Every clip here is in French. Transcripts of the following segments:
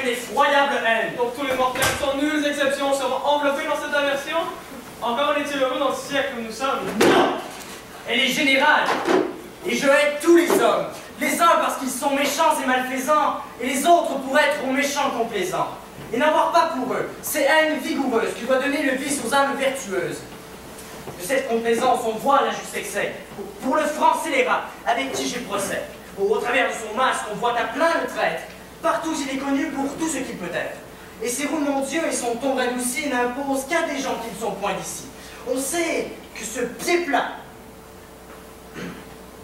une effroyable haine. Donc tous les mortels, sans nulles exceptions, seront enveloppés dans cette aversion? Encore en est-il heureux dans le siècle où nous sommes? Non! Elle est générale. Et je hais tous les hommes. Les uns parce qu'ils sont méchants et malfaisants, et les autres pour être aux méchants complaisants. Et n'avoir pas pour eux ces haines vigoureuses qui doivent donner le vice aux âmes vertueuses. De cette complaisance, on voit l'injuste excès. Pour le franc scélérat, avec qui j'ai procès. Au travers de son masque, on voit à plein le traître. Partout, il est connu pour tout ce qu'il peut être. Et ses roues, mon Dieu, et son ton radouci n'imposent qu'à des gens qui ne sont point d'ici. On sait que ce pied plat,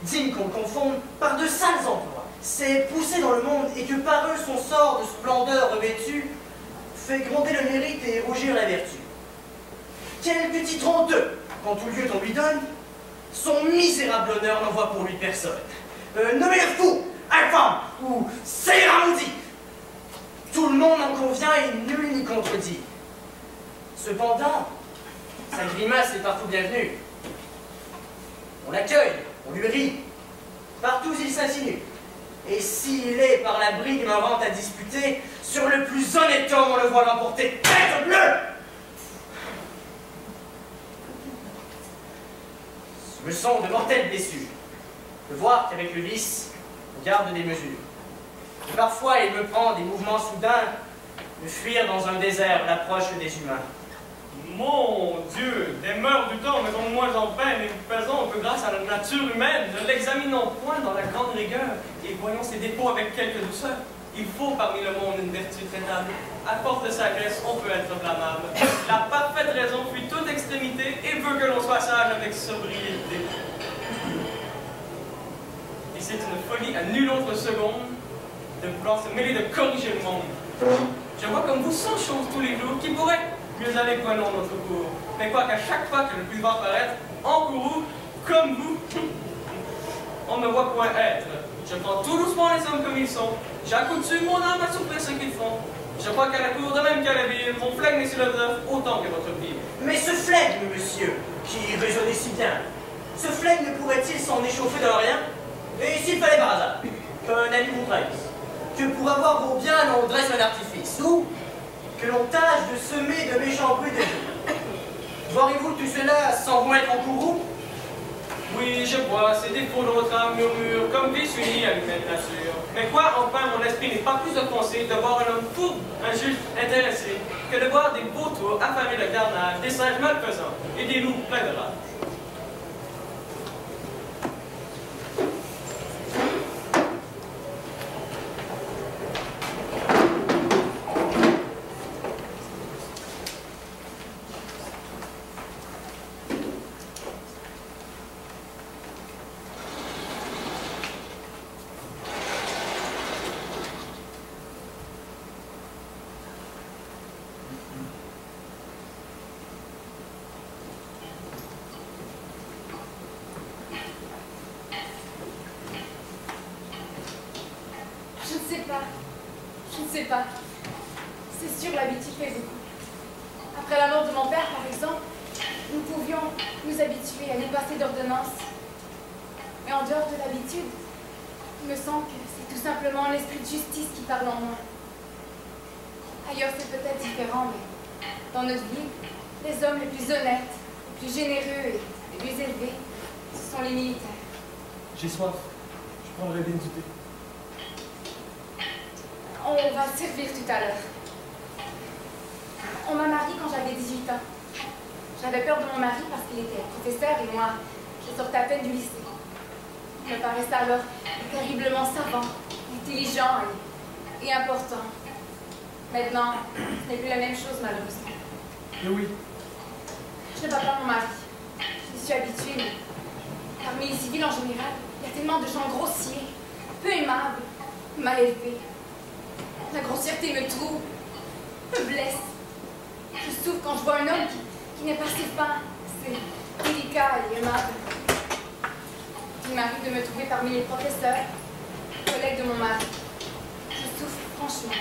digne qu'on le confonde, par de sales emplois, s'est poussé dans le monde et que par eux son sort de splendeur revêtu fait gronder le mérite et rougir la vertu. Quel petit honteux, quand tout lieu on lui donne, son misérable honneur n'envoie pour lui personne. Nommez-le fou, infâme ou scélérat maudit. Tout le monde en convient et nul n'y contredit. Cependant, sa grimace est partout bienvenue. On l'accueille, on lui rit. Partout il s'insinue. Et s'il est par la brigue marrante à disputer, sur le plus honnête homme on le voit l'emporter tête bleue. Ce me sont de mortelles blessures. De voir qu'avec le vice, on garde des mesures. Et parfois il me prend des mouvements soudains de fuir dans un désert l'approche des humains. Mon Dieu, des mœurs du temps mettons moins en peine et nous faisons que grâce à la nature humaine, ne l'examinons point dans la grande rigueur et voyons ses défauts avec quelque douceur. Il faut parmi le monde une vertu traitable. À force de sagesse, on peut être blâmable. La parfaite raison fuit toute extrémité et veut que l'on soit sage avec sobriété. Et c'est une folie à nulle autre seconde de vouloir se mêler de corriger le monde. Je vois comme vous 100 choses tous les jours qui pourraient mieux aller prenons notre cours. Mais quoi qu'à chaque fois que je puis voir paraître, en courroux, comme vous, on ne voit point être. Je prends tout doucement les hommes comme ils sont. J'accoutume mon âme à souffrir ce qu'ils font. Je crois qu'à la cour, de même qu'à la ville, mon flegme est sur le bœuf autant que votre pile. Mais ce flegme, monsieur, qui raisonnait si bien, ce flegme ne pourrait-il s'en échauffer de rien? Et s'il fallait par hasard qu'un ami vous trahisse, que pour avoir vos biens l'on dresse un artifice, ou que l'on tâche de semer de méchants bruits de vie. Voyez-vous tout cela sans vous mettre en courroux? Oui, je vois, ces défauts de votre âme murmurent comme vice uni à l'humaine nature. Mais quoi, enfin, mon esprit n'est pas plus offensé de voir un homme fou, injuste, intéressé, que de voir des vautours affamés de carnage, des singes malfaisants et des loups pleins de rage. Je ne sais pas. C'est sûr, l'habitude fait beaucoup. Après la mort de mon père, par exemple, nous pouvions nous habituer à nous passer d'ordonnances. Mais en dehors de l'habitude, il me semble que c'est tout simplement l'esprit de justice qui parle en moi. Ailleurs, c'est peut-être différent, mais dans notre vie, les hommes les plus honnêtes, les plus généreux et les plus élevés, ce sont les militaires. J'ai soif. Je prendrai bien du thé. On va servir tout à l'heure. On m'a mariée quand j'avais 18 ans. J'avais peur de mon mari parce qu'il était professeur et moi, je sortais à peine du lycée. Il me paraissait alors terriblement savant, intelligent et important. Maintenant, ce n'est plus la même chose malheureusement. Mais oui. Je ne bats pas mon mari. Je suis habituée, mais parmi les civils en général, il y a tellement de gens grossiers, peu aimables, mal élevés. La grossièreté me trouble, me blesse. Je souffre quand je vois un homme qui n'est pas si fin, c'est délicat et aimable. Il m'arrive de me trouver parmi les professeurs, collègues de mon mari. Je souffre franchement.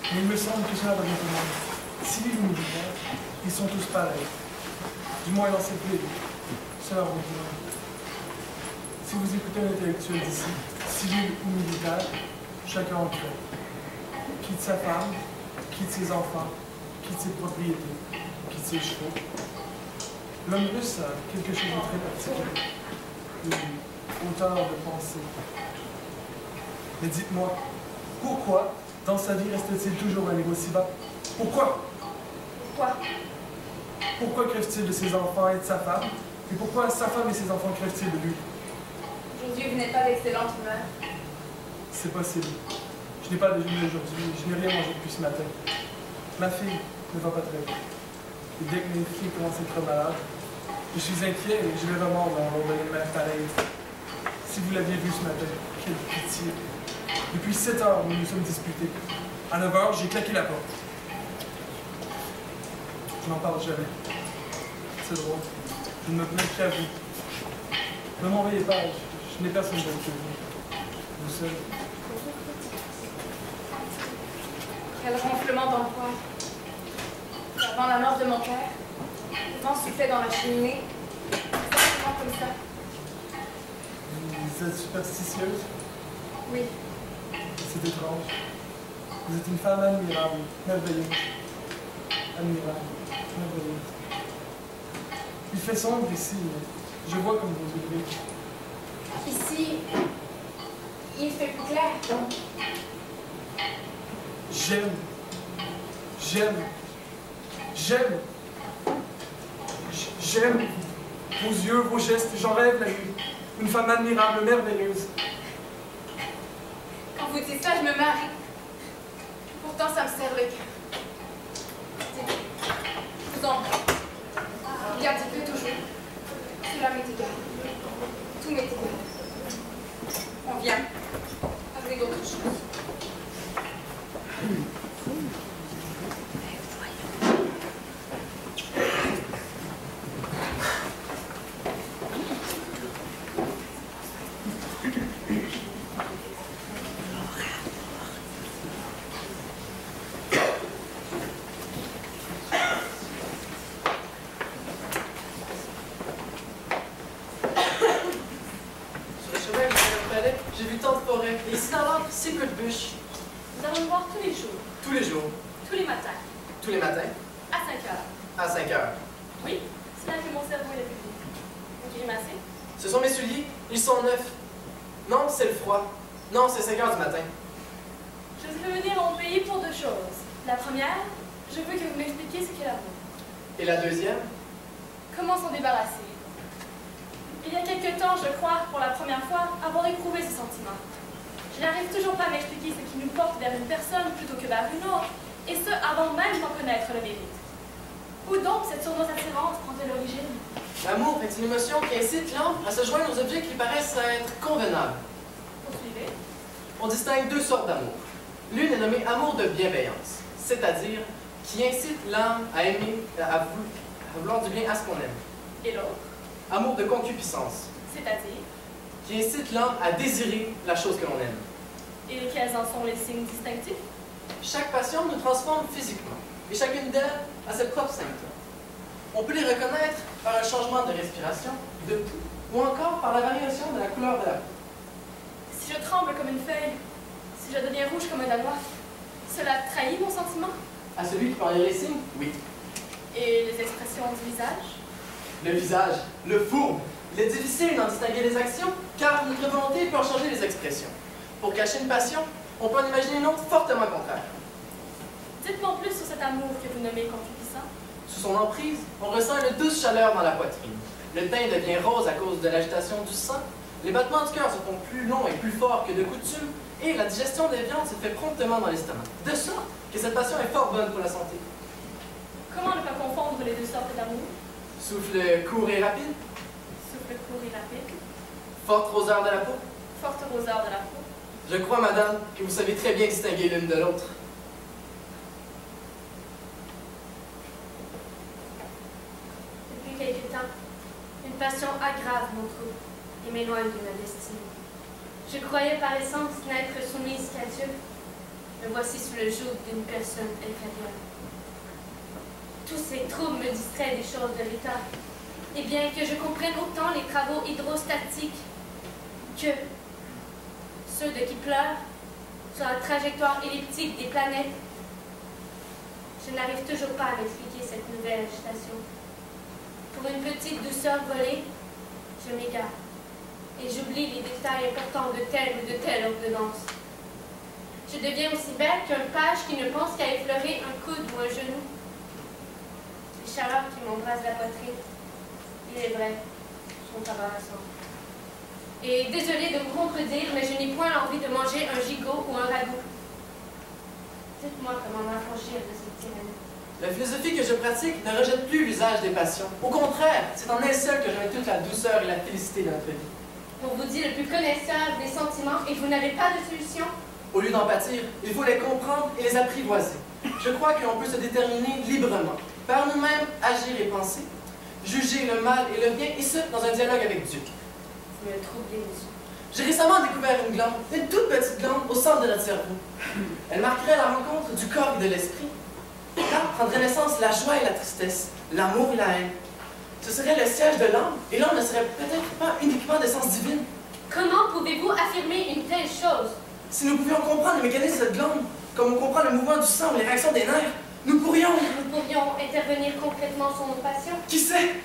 Mais il me semble que cela va bien commencer. Civils ou militaires, ils sont tous pareils. Du moins dans cette ville. Cela va bien. Si vous écoutez un intellectuel d'ici, civil ou militaire, chacun en fait. quitte sa femme, quitte ses enfants, quitte ses propriétés, quitte ses chevaux. L'homme russe a quelque chose de très particulier, une hauteur de pensée. Mais dites-moi, pourquoi, dans sa vie, reste-t-il toujours à un niveau si bas? Pourquoi? Pourquoi? Pourquoi crève-t-il de ses enfants et de sa femme? Et pourquoi sa femme et ses enfants crèvent-ils de lui? Aujourd'hui, vous n'êtes pas d'excellente humeur. C'est possible. Je n'ai pas déjeuné aujourd'hui, je n'ai rien mangé depuis ce matin. Ma fille ne va pas très bien. Et dès que mes filles commencent à être malades, je suis inquiet et je les remords d'avoir donné une mère pareille. Si vous l'aviez vu ce matin, quelle pitié. Depuis 7 heures, nous nous sommes disputés. À 9 heures, j'ai claqué la porte. Je n'en parle jamais. C'est drôle. Je ne me plains qu'à vous. Ne m'envoyez pas, je n'ai personne d'autre que vous. Vous seul. Quel ronflement d'emploi. Avant la mort de mon père, le vent soufflait dans la cheminée. Exactement comme ça. Vous êtes superstitieuse? Oui. C'est étrange. Vous êtes une femme admirable, merveilleuse. Admirable, merveilleuse. Il fait sombre ici, mais je vois comme vous ouvrez. Ici, il fait plus clair. J'aime. J'aime. J'aime. J'aime vos yeux, vos gestes, j'en rêve la nuit. Une femme admirable, merveilleuse. Quand vous dites ça, je me marie. Pourtant, ça me serre le cœur. Je vous en prie. Gardez-le toujours. Cela m'est égal. Tout m'est égal. On vient avec d'autres choses. J'ai vu tant de forêts. Et ici dans l'ordre, si peu de bûches. Nous allons nous voir tous les jours, Tous les jours. tous les matins, Tous les matins. à 5 heures. À 5 heures. Oui, c'est là que mon cerveau est le plus vite. Vous grimacez? Ce sont mes souliers. Ils sont neufs. Non, c'est le froid. Non, c'est 5 heures du matin. Je veux venir à mon pays pour deux choses. La première, je veux que vous m'expliquiez ce qu'est l'amour. Et la deuxième? Comment s'en débarrasser? Il y a quelque temps, je crois, pour la première fois, avoir éprouvé ce sentiment. Je n'arrive toujours pas à m'expliquer ce qui nous porte vers une personne plutôt que vers une autre, et ce, avant même d'en connaître le mérite. Où donc cette sournoise attirance prend-elle l'origine? L'amour est une émotion qui incite l'homme à se joindre aux objets qui paraissent être convenables. Poursuivez. On distingue deux sortes d'amour. L'une est nommée amour de bienveillance, c'est-à-dire qui incite l'âme à aimer, à vouloir du bien à ce qu'on aime. Et l'autre, Amour de concupiscence, c'est-à-dire, qui incite l'homme à désirer la chose que l'on aime. et lesquels en sont les signes distinctifs? Chaque passion nous transforme physiquement, et chacune d'elles a ses propres symptômes. On peut les reconnaître par un changement de respiration, de pouls, ou encore par la variation de la couleur de la peau. Si je tremble comme une feuille, si je deviens rouge comme un danois, cela trahit mon sentiment? À celui qui peut en lire les signes, oui. Et les expressions du visage? Le visage, le fourbe. Il est difficile d'en distinguer les actions, car notre volonté peut en changer les expressions. Pour cacher une passion, on peut en imaginer une autre fortement contraire. Dites-moi plus sur cet amour que vous nommez concupiscent. Sous son emprise, on ressent une douce chaleur dans la poitrine. Le teint devient rose à cause de l'agitation du sang. Les battements du cœur se font plus longs et plus forts que de coutume, et la digestion des viandes se fait promptement dans l'estomac. De sorte que cette passion est fort bonne pour la santé. Comment ne pas confondre les deux sortes d'amour? Souffle court et rapide, Souffle court et rapide, forte roseur de la peau. forte roseur de la peau. Je crois, madame, que vous savez très bien distinguer l'une de l'autre. Depuis quelque temps, une passion aggrave mon trouble et m'éloigne de ma destinée. Je croyais par essence n'être soumise qu'à Dieu. Me voici sous le joug d'une personne inférieure. Tous ces troubles me distraient des choses de l'État. Et bien que je comprenne autant les travaux hydrostatiques que ceux de qui pleurent, sur la trajectoire elliptique des planètes. Je n'arrive toujours pas à m'expliquer cette nouvelle agitation. Pour une petite douceur volée, je m'égare et j'oublie les détails importants de telle ou de telle ordonnance. Je deviens aussi bête qu'un page qui ne pense qu'à effleurer un coude ou un genou. Les chaleurs qui m'embrasent la poitrine, il est vrai, sont embarrassantes. Et désolée de vous contredire, mais je n'ai point envie de manger un gigot ou un ragoût. Dites-moi comment m'affranchir de cette tyrannie. La philosophie que je pratique ne rejette plus l'usage des passions. Au contraire, c'est en elle seule que je mets toute la douceur et la félicité de notre vie. On vous dit le plus connaisseur des sentiments et vous n'avez pas de solution? Au lieu d'en pâtir, il faut les comprendre et les apprivoiser. Je crois qu'on peut se déterminer librement, par nous-mêmes agir et penser, juger le mal et le bien, et ce, dans un dialogue avec Dieu. Vous me troublez, monsieur. J'ai récemment découvert une glande, une toute petite glande au centre de notre cerveau. Elle marquerait la rencontre du corps et de l'esprit. Là prendrait naissance la joie et la tristesse, l'amour et la haine. Ce serait le siège de l'âme, et l'âme ne serait peut-être pas uniquement d'essence divine. Comment pouvez-vous affirmer une telle chose? Si nous pouvions comprendre le mécanisme de cette glande, comme on comprend le mouvement du sang ou les réactions des nerfs, nous pourrions... Nous pourrions intervenir concrètement sur nos passions? Qui sait?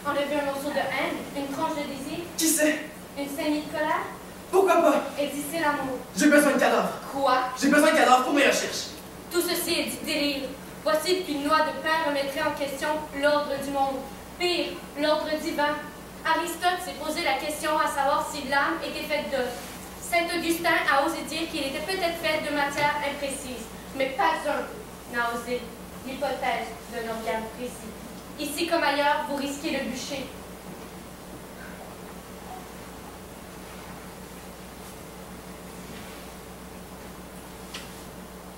Enlever un morceau de haine, une tranche de désir, Qui sait? une saignée de colère? Pourquoi pas? Exister l'amour. J'ai besoin de cadavres. Quoi? J'ai besoin de cadavres pour mes recherches. Tout ceci est du délire. Voici qu'une loi de pain remettrait en question l'ordre du monde. Pire, l'ordre divin. Aristote s'est posé la question à savoir si l'âme était faite d'os. Saint Augustin a osé dire qu'il était peut-être fait de matière imprécise, mais pas un n'a osé l'hypothèse d'un organe précis. Ici comme ailleurs, vous risquez le bûcher.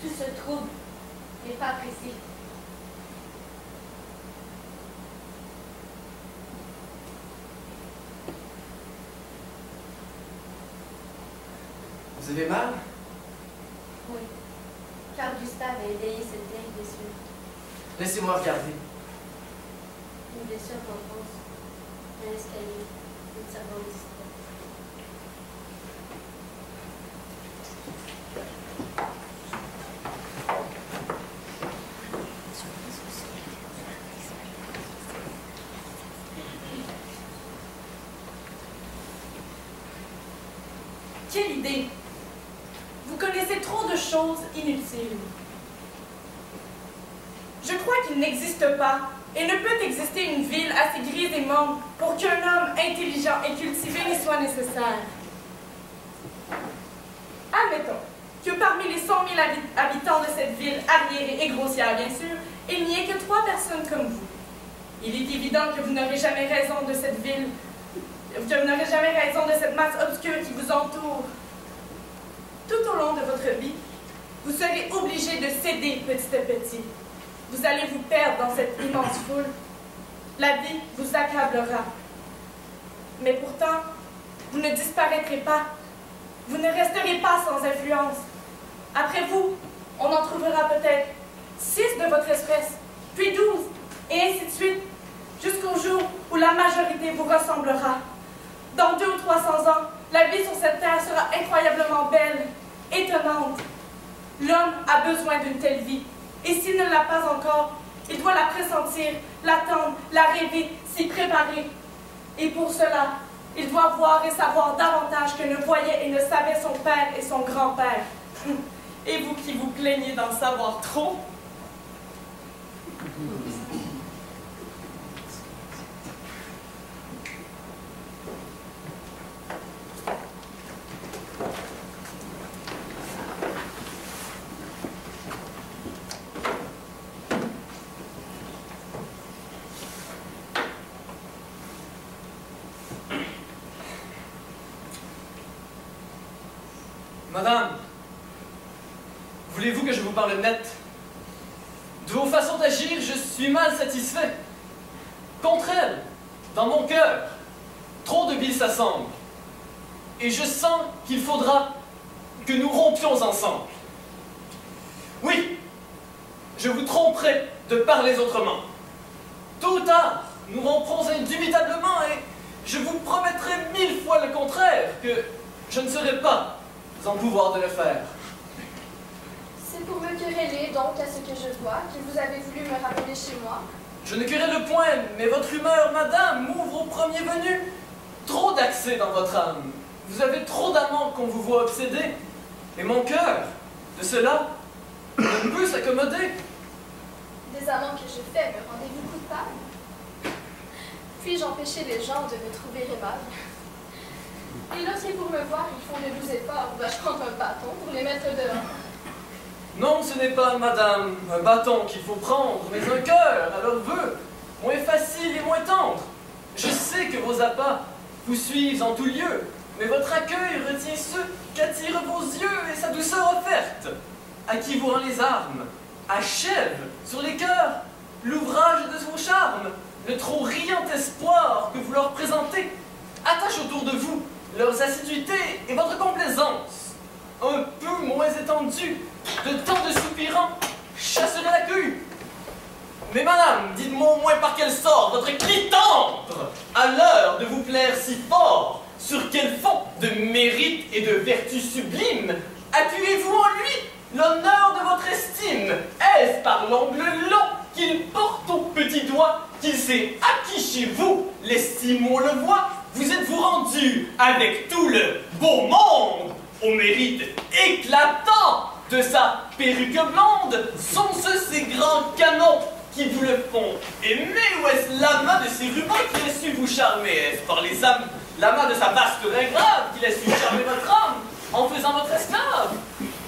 Tout ce trouble n'est pas précis. Vous avez mal? Oui, car Gustave a éveillé cette vieille blessure. Laissez-moi regarder. Une blessure qu'enfonce un escalier, une servante discrète. Quelle idée! Vous connaissez trop de choses inutiles. Je crois qu'il n'existe pas et ne peut exister une ville assez grise et morne pour qu'un homme intelligent et cultivé n'y soit nécessaire. Admettons que parmi les 100 000 habitants de cette ville arriérée et grossière, bien sûr, il n'y ait que 3 personnes comme vous. Il est évident que vous n'aurez jamais raison de cette ville, que vous n'aurez jamais raison de cette masse obscure qui vous entoure. Tout au long de votre vie, vous serez obligé de céder petit à petit. Vous allez vous perdre dans cette immense foule. La vie vous accablera. Mais pourtant, vous ne disparaîtrez pas. Vous ne resterez pas sans influence. Après vous, on en trouvera peut-être 6 de votre espèce, puis 12, et ainsi de suite, jusqu'au jour où la majorité vous ressemblera. Dans 200 ou 300 ans, la vie sur cette terre sera incroyablement belle, étonnante. L'homme a besoin d'une telle vie, et s'il ne l'a pas encore, il doit la pressentir, l'attendre, la rêver, s'y préparer. Et pour cela, il doit voir et savoir davantage que ne voyaient et ne savaient son père et son grand-père. Et vous qui vous plaignez d'en savoir trop, Madame, voulez-vous que je vous parle net? De vos façons d'agir, je suis mal satisfait. Contre elle, dans mon cœur, trop de billes s'assemblent. Et je sens qu'il faudra que nous rompions ensemble. Oui, je vous tromperai de parler autrement. Tôt ou tard, nous romprons indubitablement et je vous promettrai 1000 fois le contraire, que je ne serai pas en pouvoir de le faire. C'est pour me quereller donc à ce que je vois que vous avez voulu me rappeler chez moi. Je ne querelle point, mais votre humeur, madame, m'ouvre au premier venu. Trop d'accès dans votre âme. Vous avez trop d'amants qu'on vous voit obsédé. Et mon cœur, de cela, ne peut s'accommoder. Des amants que je fais, me rendez-vous coupable? Puis-je empêcher les gens de me trouver aimable? Et lorsque pour me voir, ils font de doux efforts, dois-je prendre un bâton pour les mettre dehors? Non, ce n'est pas, madame, un bâton qu'il faut prendre, mais un cœur à leurs vœux, moins facile et moins tendre. Je sais que vos appâts vous suivent en tout lieu, mais votre accueil retient ceux qu'attirent vos yeux et sa douceur offerte. À qui vous rend les armes, achève sur les cœurs l'ouvrage de vos charmes, le trop riant espoir que vous leur présentez, attache autour de vous leurs assiduités et votre complaisance. Un peu moins étendue, de tant de soupirants, chasserait la queue. Mais madame, dites-moi au moins par quel sort votre cri tendre, à l'heure de vous plaire si fort, sur quel fond de mérite et de vertu sublime appuyez-vous en lui l'honneur de votre estime? Est-ce par l'ongle long qu'il porte au petit doigt qu'il s'est acquis chez vous l'estime où on le voit? Vous êtes-vous rendu avec tout le beau monde au mérite éclatant de sa perruque blonde? Sont-ce ces grands canons qui vous le font aimer, ou est-ce l'amas de ces rubans qui a su vous charmer? Est-ce par les l'amas de sa vaste oreille grave qu'il a su charmer votre âme en faisant votre esclave?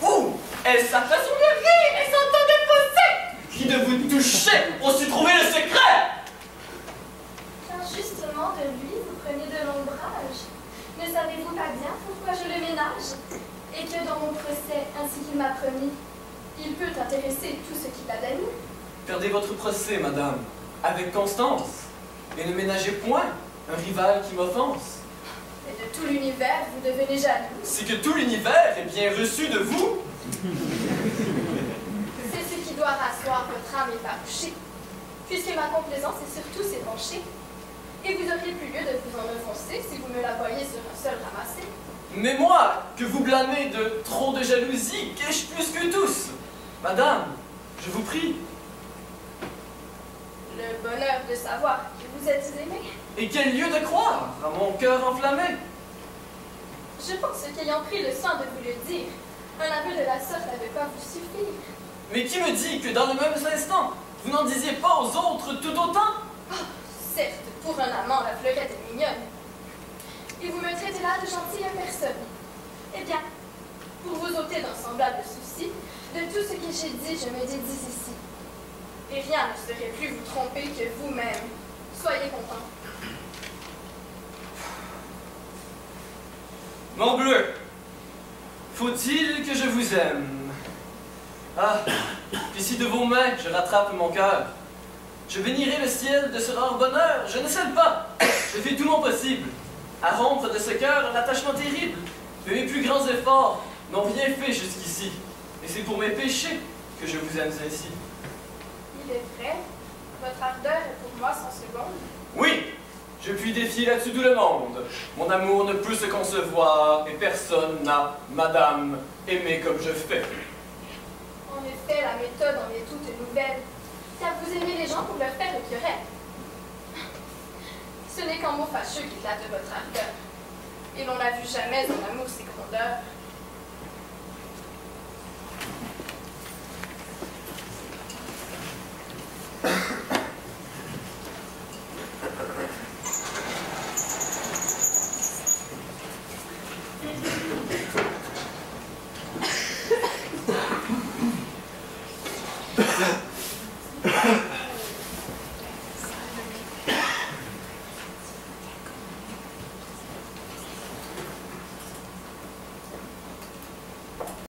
Ou est-ce sa façon de rire et son ton de fausset qui de vous toucher ont su trouver le secret? Car justement de lui, vous prenez de l'ombrage. Ne savez-vous pas bien pourquoi je le ménage? Et que dans mon procès, ainsi qu'il m'a promis, il peut intéresser tout ce qu'il a d'amis. Perdez votre procès, madame, avec constance, et ne ménagez point un rival qui m'offense. Et de tout l'univers, vous devenez jaloux. C'est que tout l'univers est bien reçu de vous. C'est ce qui doit rasseoir votre âme effarouchée, puisque ma complaisance est surtout s'épancher. Et vous auriez plus lieu de vous en offenser si vous me la voyez sur un seul ramassé. Mais moi, que vous blâmez de trop de jalousie, qu'ai-je plus que tous? Madame, je vous prie. Le bonheur de savoir que vous êtes aimé. Et quel lieu de croire à mon cœur enflammé? Je pense qu'ayant pris le soin de vous le dire, un aveu de la sorte n'avait pas vous suffire. Mais qui me dit que dans le même instant, vous n'en disiez pas aux autres tout autant? Oh, certes, pour un amant, la fleurette est mignonne. Et vous me traitez là de gentille personne. Eh bien, pour vous ôter d'un semblable souci, de tout ce que j'ai dit, je me dédie ici. Et rien ne saurait plus vous tromper que vous-même. Soyez content. Morbleu, faut-il que je vous aime? Ah, puis si de vos mains je rattrape mon cœur, je bénirai le ciel de ce rare bonheur, je ne cède pas, je fais tout mon possible à rompre de ce cœur l'attachement terrible. Mais mes plus grands efforts n'ont rien fait jusqu'ici, et c'est pour mes péchés que je vous aime ainsi. Il est vrai, votre ardeur est pour moi sans seconde. Oui, je puis défier là-dessus tout le monde. Mon amour ne peut se concevoir, et personne n'a, madame, aimé comme je fais. En effet, la méthode en est toute nouvelle, car vous aimez les gens pour leur faire une querelle. Ce n'est qu'en mots fâcheux qu'éclate votre ardeur. Et l'on n'a vu jamais en amour ces grandeurs,